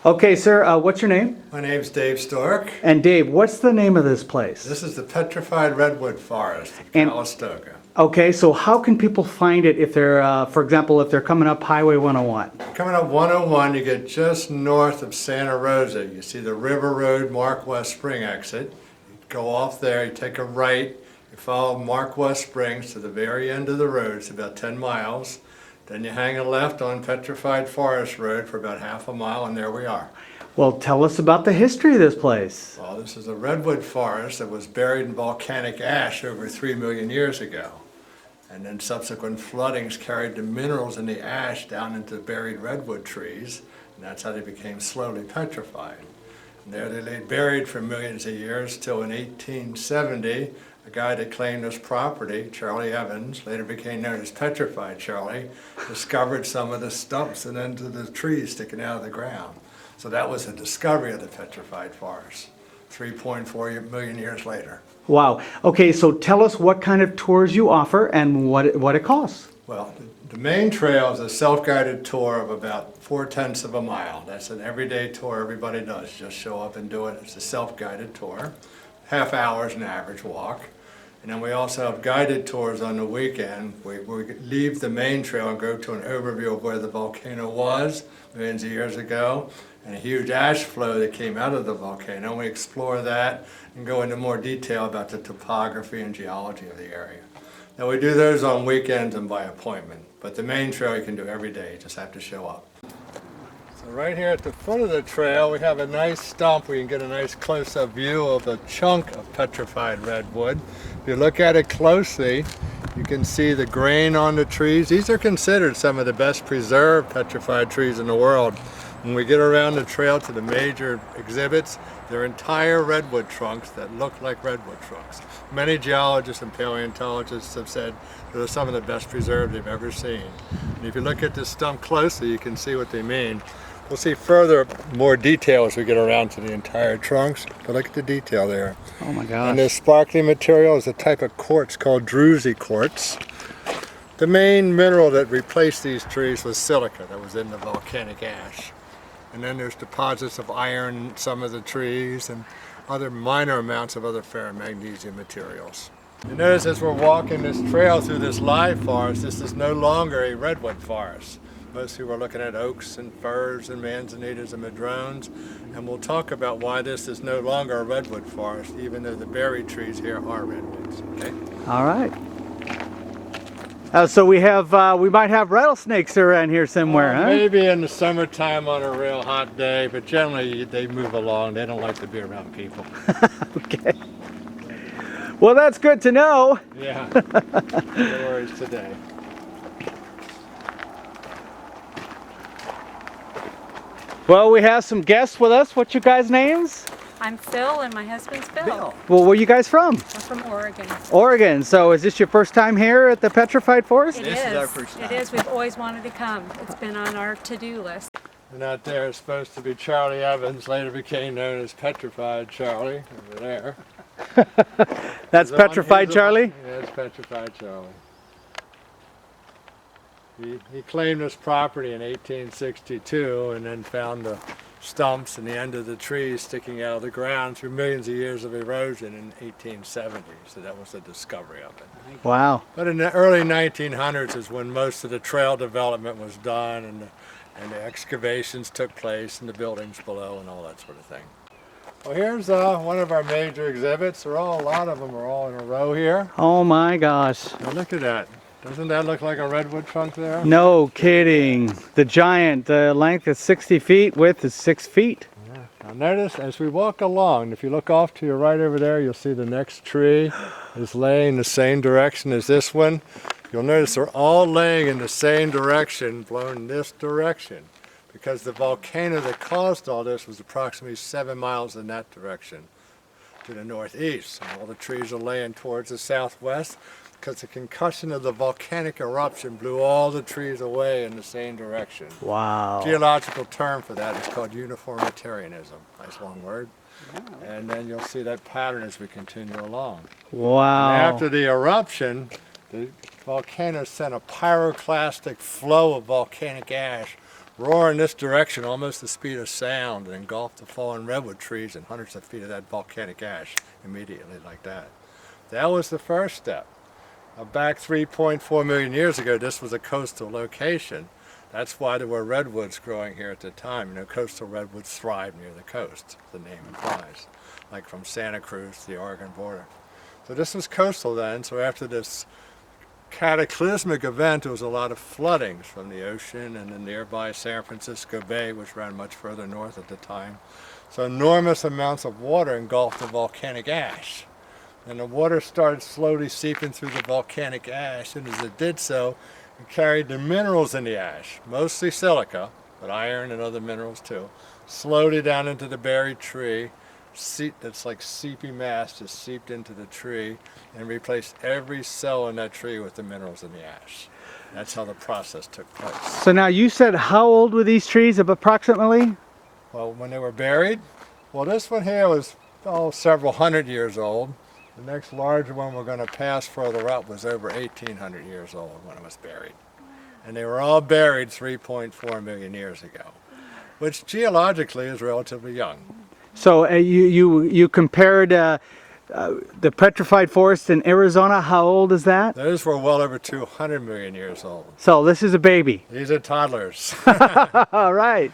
Okay, sir, what's your name? My name's Dave Stork. And Dave, what's the name of this place? This is the Petrified Redwood Forest in And- Calistoga. Okay, so how can people find it if they're, for example, if they're coming up Highway 101? Coming up 101, you get just north of Santa Rosa. You see the River Road Mark West Spring exit. You go off there, you take a right, you follow Mark West Springs to the very end of the road. It's about 10 miles. Then you hang a left on Petrified Forest Road for about half a mile, and there we are. Well, tell us about the history of this place. Well, this is a redwood forest that was buried in volcanic ash over 3 million years ago. And then subsequent floodings carried the minerals in the ash down into buried redwood trees, and that's how they became slowly petrified. And there they lay buried for millions of years till in 1870, a guy that claimed this property, Charlie Evans, later became known as Petrified Charlie, discovered some of the stumps and then the trees sticking out of the ground. So that was the discovery of the petrified forest, 3.4 million years later. Wow. Okay, so tell us what kind of tours you offer and what it costs. Well, the main trail is a self-guided tour of about 4/10 of a mile. That's an everyday tour everybody does. Just show up and do it. It's a self-guided tour. Half hour is an average walk. And then we also have guided tours on the weekend. We leave the main trail and go to an overview of where the volcano was millions of years ago, and a huge ash flow that came out of the volcano. We explore that and go into more detail about the topography and geology of the area. Now we do those on weekends and by appointment, but the main trail you can do every day, you just have to show up. So right here at the foot of the trail we have a nice stump where you can get a nice close-up view of a chunk of petrified redwood. If you look at it closely, you can see the grain on the trees. These are considered some of the best preserved petrified trees in the world. When we get around the trail to the major exhibits, they're entire redwood trunks that look like redwood trunks. Many geologists and paleontologists have said they're some of the best preserved they've ever seen. And if you look at this stump closely, you can see what they mean. We'll see further, more detail as we get around to the entire trunks, but look at the detail there. Oh my gosh. And this sparkly material is a type of quartz called druzy quartz. The main mineral that replaced these trees was silica that was in the volcanic ash. And then there's deposits of iron in some of the trees and other minor amounts of other ferromagnesium materials. You notice as we're walking this trail through this live forest, this is no longer a redwood forest. Most people are looking at oaks and firs and manzanitas and madrones, and we'll talk about why this is no longer a redwood forest, even though the berry trees here are redwoods. Okay? All right. So we might have rattlesnakes around here somewhere, huh? Maybe in the summertime on a real hot day, but generally they move along. They don't like to be around people. Okay. Well, that's good to know. Yeah. No worries today. Well, we have some guests with us. What's your guys' names? I'm Phil and my husband's Bill. Well, where are you guys from? We're from Oregon. Oregon. So is this your first time here at the Petrified Forest? It This is. is our first time. It is. We've always wanted to come. It's been on our to-do list. And out there is supposed to be Charlie Evans, later became known as Petrified Charlie, over there. That's He's the one- Petrified he's the one- Charlie? Yeah, it's Petrified Charlie. He claimed this property in 1862 and then found the stumps and the end of the trees sticking out of the ground through millions of years of erosion in 1870. So that was the discovery of it. Wow. But in the early 1900s is when most of the trail development was done and the excavations took place and the buildings below and all that sort of thing. Well, here's one of our major exhibits. A lot of them are all in a row here. Oh my gosh. Now look at that. Doesn't that look like a redwood trunk there? No kidding. The giant, the length is 60 feet, width is 6 feet. Yeah. Now notice as we walk along, if you look off to your right over there, you'll see the next tree is laying the same direction as this one. You'll notice they're all laying in the same direction, blowing this direction, because the volcano that caused all this was approximately 7 miles in that direction to the northeast. And all the trees are laying towards the southwest, because the concussion of the volcanic eruption blew all the trees away in the same direction. Wow. Geological term for that is called uniformitarianism. Nice long word. And then you'll see that pattern as we continue along. Wow. And after the eruption, the volcano sent a pyroclastic flow of volcanic ash roar in this direction, almost the speed of sound, and engulf the fallen redwood trees and hundreds of feet of that volcanic ash immediately like that. That was the first step. Back 3.4 million years ago, this was a coastal location. That's why there were redwoods growing here at the time. You know, coastal redwoods thrive near the coast, the name implies, like from Santa Cruz to the Oregon border. So this was coastal then, so after this cataclysmic event, there was a lot of floodings from the ocean and the nearby San Francisco Bay, which ran much further north at the time. So enormous amounts of water engulfed the volcanic ash. And the water started slowly seeping through the volcanic ash, and as it did so, it carried the minerals in the ash, mostly silica, but iron and other minerals too, slowly down into the buried tree. That's like seepy mass just seeped into the tree and replaced every cell in that tree with the minerals in the ash. That's how the process took place. So now you said how old were these trees approximately? Well, when they were buried, well, this one here was several hundred years old. The next larger one we're going to pass further up was over 1,800 years old when it was buried. And they were all buried 3.4 million years ago, which geologically is relatively young. So you compared the petrified forest in Arizona. How old is that? Those were well over 200 million years old. So this is a baby. These are toddlers. All right.